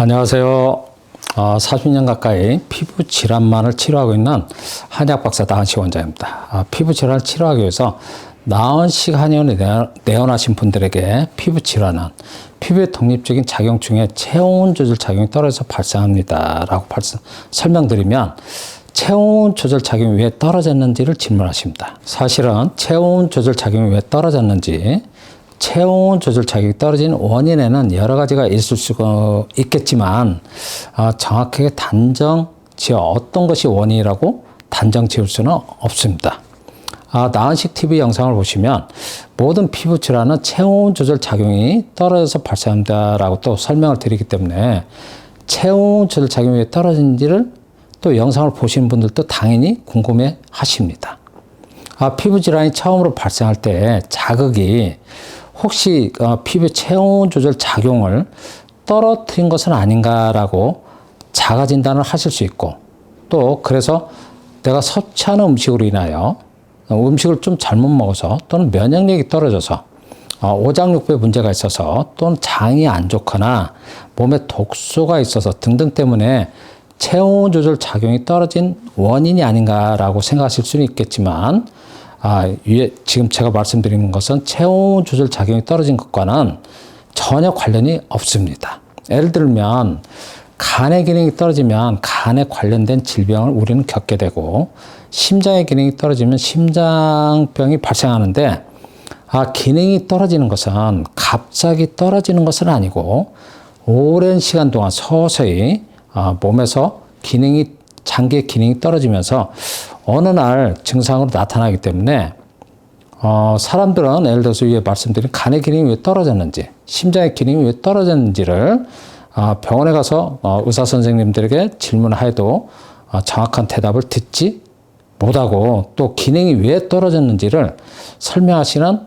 안녕하세요. 40년 가까이 피부 질환만을 치료하고 있는 한의학 박사 나은식 원장입니다. 피부 질환을 치료하기 위해서 나은식 한의원에 내원하신 분들에게 피부 질환은 피부의 독립적인 작용 중에 체온 조절 작용이 떨어져서 발생합니다. 라고 설명드리면 체온 조절 작용이 왜 떨어졌는지를 질문하십니다. 사실은 체온 조절 작용이 왜 떨어졌는지, 체온 조절 작용이 떨어진 원인에는 여러 가지가 있을 수가 있겠지만 정확하게 단정 지어 어떤 것이 원인이라고 단정 지을 수는 없습니다. 나은식 TV 영상을 보시면 모든 피부 질환은 체온 조절 작용이 떨어져서 발생합니다 라고 또 설명을 드리기 때문에 체온 조절 작용이 왜 떨어진지를 또 영상을 보시는 분들도 당연히 궁금해 하십니다. 피부 질환이 처음으로 발생할 때 자극이 혹시 피부 체온 조절 작용을 떨어뜨린 것은 아닌가라고 자가 진단을 하실 수 있고, 또 그래서 내가 섭취하는 음식으로 인하여 음식을 좀 잘못 먹어서 또는 면역력이 떨어져서 오장육부에 문제가 있어서 또는 장이 안 좋거나 몸에 독소가 있어서 등등 때문에 체온 조절 작용이 떨어진 원인이 아닌가라고 생각하실 수는 있겠지만 지금 제가 말씀드리는 것은 체온 조절 작용이 떨어진 것과는 전혀 관련이 없습니다. 예를 들면 간의 기능이 떨어지면 간에 관련된 질병을 우리는 겪게 되고, 심장의 기능이 떨어지면 심장병이 발생하는데 기능이 떨어지는 것은 갑자기 떨어지는 것은 아니고 오랜 시간 동안 서서히 몸에서 장기의 기능이 떨어지면서 어느 날 증상으로 나타나기 때문에 사람들은 예를 들어서 위에 말씀드린 간의 기능이 왜 떨어졌는지, 심장의 기능이 왜 떨어졌는지를 병원에 가서 의사 선생님들에게 질문해도 정확한 대답을 듣지 못하고, 또 기능이 왜 떨어졌는지를 설명하시는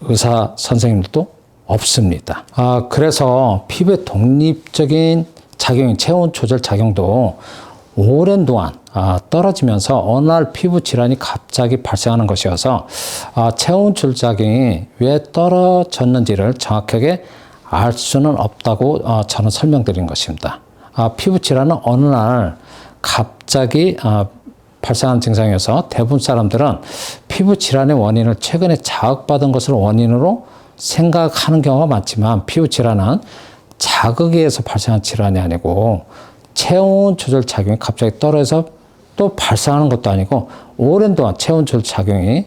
의사 선생님들도 없습니다. 그래서 피부의 독립적인 작용인 체온 조절 작용도 오랜 동안 떨어지면서 어느 날 피부 질환이 갑자기 발생하는 것이어서 체온 조절 작용이 왜 떨어졌는지를 정확하게 알 수는 없다고 저는 설명드린 것입니다. 피부 질환은 어느 날 갑자기 발생하는 증상이어서 대부분 사람들은 피부 질환의 원인을 최근에 자극받은 것을 원인으로 생각하는 경우가 많지만, 피부 질환은 자극에 의해서 발생한 질환이 아니고 체온 조절 작용이 갑자기 떨어져서 또 발생하는 것도 아니고 오랜 동안 체온 조절 작용이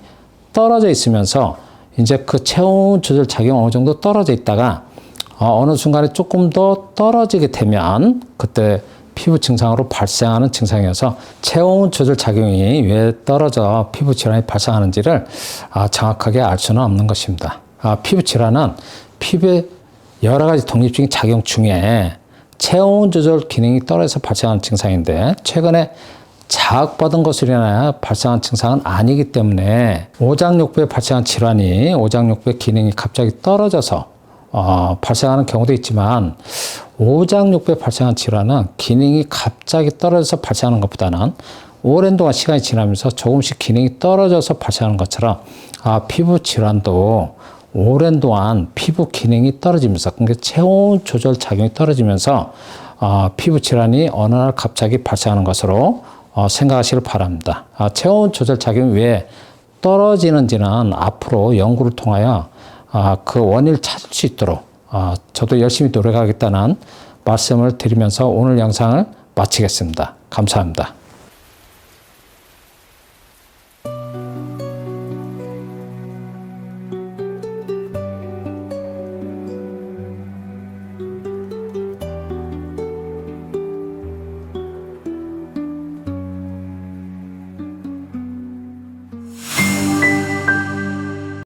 떨어져 있으면서 이제 그 체온 조절 작용이 어느 정도 떨어져 있다가 어느 순간에 조금 더 떨어지게 되면 그때 피부 증상으로 발생하는 증상이어서 체온 조절 작용이 왜 떨어져 피부 질환이 발생하는지를 정확하게 알 수는 없는 것입니다. 피부 질환은 피부의 여러 가지 독립적인 작용 중에 체온 조절 기능이 떨어져서 발생하는 증상인데, 최근에 자극받은 것으로 인하여 발생한 증상은 아니기 때문에 오장육부에 발생한 질환이 오장육부의 기능이 갑자기 떨어져서 발생하는 경우도 있지만, 오장육부에 발생한 질환은 기능이 갑자기 떨어져서 발생하는 것보다는 오랜 동안 시간이 지나면서 조금씩 기능이 떨어져서 발생하는 것처럼 피부 질환도 오랜 동안 피부 기능이 떨어지면서, 그러니까 체온 조절 작용이 떨어지면서 피부 질환이 어느 날 갑자기 발생하는 것으로 생각하시길 바랍니다. 체온 조절 작용이 왜 떨어지는지는 앞으로 연구를 통하여 그 원인을 찾을 수 있도록 저도 열심히 노력하겠다는 말씀을 드리면서 오늘 영상을 마치겠습니다. 감사합니다.